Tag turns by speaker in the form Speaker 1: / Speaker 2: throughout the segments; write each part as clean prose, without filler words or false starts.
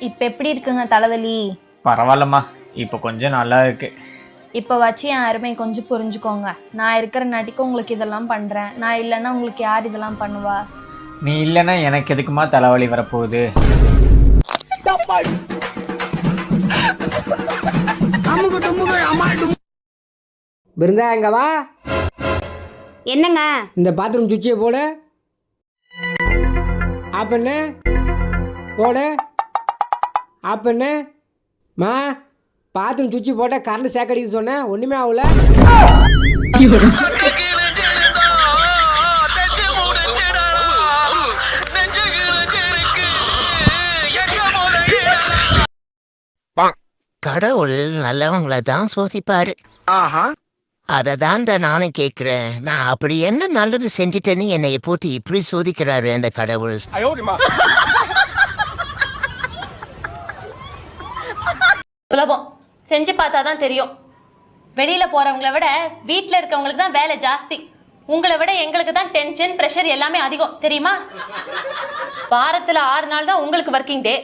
Speaker 1: இப்ப எப்படி இருக்குங்க தலைவலி?
Speaker 2: பரவாயில்லம்மா, இப்போ கொஞ்சம் நல்லா இருக்கு.
Speaker 1: இப்போ வச்சு என் அருமை கொஞ்சம் புரிஞ்சுக்கோங்க. நான் இருக்கிற நாட்டிக்கு உங்களுக்கு இதெல்லாம் பண்றேன். நான் இல்லைன்னா உங்களுக்கு யார் இதெல்லாம் பண்ணுவா?
Speaker 2: நீ இல்லைன்னா எனக்கு எதுக்குமா தலைவலி வரப்போகுது?
Speaker 3: பிருந்தா எங்க வா.
Speaker 4: என்னங்க?
Speaker 3: இந்த பாத்ரூம் சுவிட்சை போடு. ஆப் பண்ணு. போடு. ஆப் பண்ணு. மா பாத்ரூம் சுவிட்சு போட்டால் கரண்ட் சேக்கடிக்குன்னு சொன்னேன், ஒன்றுமே ஆகல.
Speaker 5: கடவுள் நல்லவங்களை தான் சோதிப்பாரு. அதை தான் நானும் கேட்கிறேன். நான் அப்படி என்ன நல்லது செஞ்சுட்டேன்னு என்னை போட்டு இப்படி சோதிக்கிறாரு அந்த கடவுள்.
Speaker 6: சுலபம் செஞ்சு பார்த்தா தான் தெரியும். வெளியில போறவங்களை விட வீட்டில் இருக்கவங்களுக்கு தான் வேலை ஜாஸ்தி. உங்களை விட எங்களுக்கு தான் டென்ஷன், ப்ரெஷர் எல்லாமே அதிகம் தெரியுமா? வாரத்தில் 6 நாள் தான் உங்களுக்கு ஒர்க்கிங் டே,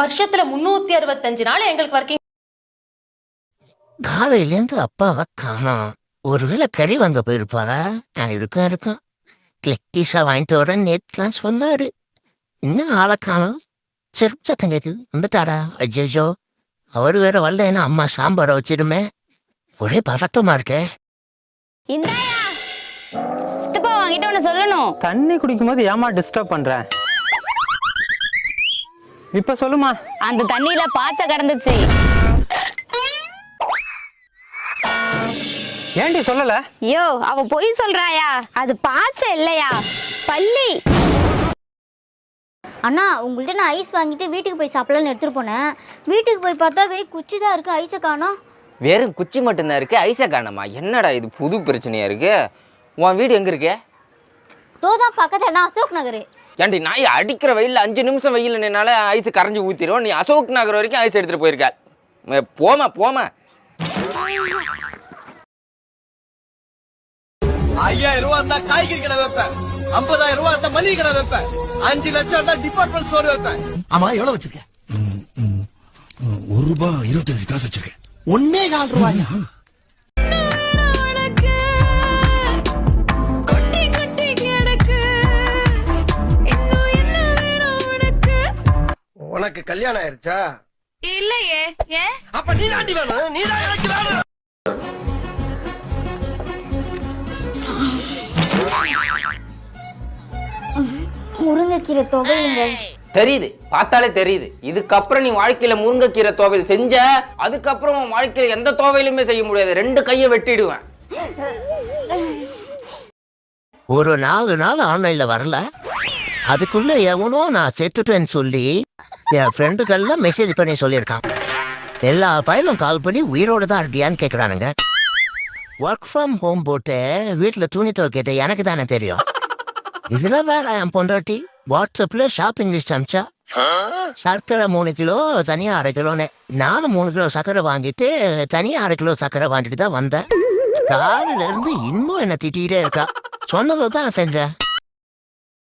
Speaker 6: வருஷத்துல 365 நாள் எங்களுக்கு ஒர்க்கிங்.
Speaker 5: காலையிலேருந்து அப்பாவை காணோம். ஒருவேளை கறி வாங்க போயிருப்பாரா? இருக்கும் கிளக்கீஸா வாங்கிட்டு வரேன் நேற்றுலாம் சொன்னாரு. இன்னும் ஆளை காணோம். செருப்பு சத்தம் கேட்குது, வந்துட்டாரா? அஜ்ஜோ, அவர் வேற வரலன்னா அம்மா சாம்பாரை வச்சிடுமே. ஒரே பதட்டமா இருக்கே.
Speaker 4: இந்தாயா சித்தப்பா வாங்கிட்டு ஒன்று சொல்லணும்.
Speaker 7: தண்ணி குடிக்கும்போது ஏமா டிஸ்டர்ப் பண்றேன்? இப்ப சொல்லுமா.
Speaker 4: அந்த தண்ணியில பாச்சை கடந்துச்சு.
Speaker 7: ஏன்டி சொல்லல?
Speaker 4: ஐயோ அவ பொய் சொல்றாயா? அது பாச்சை இல்லையா, பள்ளி.
Speaker 8: அண்ணா உங்கள்கிட்ட நான் ஐஸ் வாங்கிட்டு வீட்டுக்கு போய் சாப்பிடலான்னு எடுத்துகிட்டு போனேன். வீட்டுக்கு போய் பார்த்தா வெறும் குச்சி தான் இருக்குது, ஐஸை காணோம்.
Speaker 9: வெறும் குச்சி மட்டும்தான் இருக்கு, ஐஸை காணோமா? என்னடா இது புது பிரச்சனையா இருக்கு? உன் வீடு எங்க இருக்கு?
Speaker 8: தோதான் பக்கத்தில் நான் அசோக் நகர்.
Speaker 9: ஏன்டி நாய் அடிக்கிற வெயில்ல 5 நிமிஷம் வெயில் நின்னால ஐஸ் கரைஞ்சி ஊத்திரும். நீ அசோக் நகர் வரைக்கும் ஐஸ் எடுத்துட்டு போயிருக்க. போமா போமா.
Speaker 10: 5000 ரூபா இருந்தா காய்கறி கடை வைப்பேன், 50,000 ரூபா இருந்தா மளிகை கடை வைப்பேன், 5 லட்சம் இருந்தா டிபார்ட்மெண்ட் ஸ்டோர் வைப்பேன்.
Speaker 11: ஆமா எவ்வளவு வச்சிருக்க? ₹1.25 வச்சிருக்கேன். 1.25 ரூபாயா?
Speaker 10: உனக்கு கல்யாணம் ஆயிருச்சா?
Speaker 4: இல்லையே. ஏன்?
Speaker 10: அப்ப நீ தாண்டி வேணும், நீ தான் எனக்கு வேணும்.
Speaker 8: முருங்கைக்கீரை துவையுங்க.
Speaker 9: தெரியுது, பார்த்தாலே தெரியுது. இதுக்கப்புறம் நீ வாழ்க்கையில முருங்கைக்கீரை துவையல் செஞ்ச, அதுக்கப்புறம் உன் வாழ்க்கையில எந்த துவையலுமே செய்ய முடியாது. 2 கையை வெட்டிடுவேன்.
Speaker 5: ஒரு 4 நாள் ஆன்லைன்ல வரல, அதுக்குள்ள எவனோ நான் செத்துட்டேன்னு சொல்லி என் ஃப்ரெண்டுகள்லாம் மெசேஜ் பண்ணி சொல்லியிருக்கான். எல்லா பையலும் கால் பண்ணி உயிரோடு தான் இருக்கியான்னு கேட்குறானுங்க. ஒர்க் ஃப்ரம் ஹோம் போட்டு வீட்டில் துணி துவைக்கிறது எனக்கு தானே தெரியும். இதுல வேற என் பொண்டாட்டி வாட்ஸ்அப்ல ஷாப்பிங் லிஸ்ட் அனுப்பிச்சா. சர்க்கரை 3 கிலோ, தனியா 1/2 கிலோன்னு. நானும் 3 கிலோ சர்க்கரை வாங்கிட்டு தனியா 1/2 கிலோ சர்க்கரை வாங்கிட்டு தான் வந்தேன். காலையில இருந்து இன்னும் என்ன திட்டிகிட்டே இருக்கா. சொன்னதை தான் செஞ்சேன்.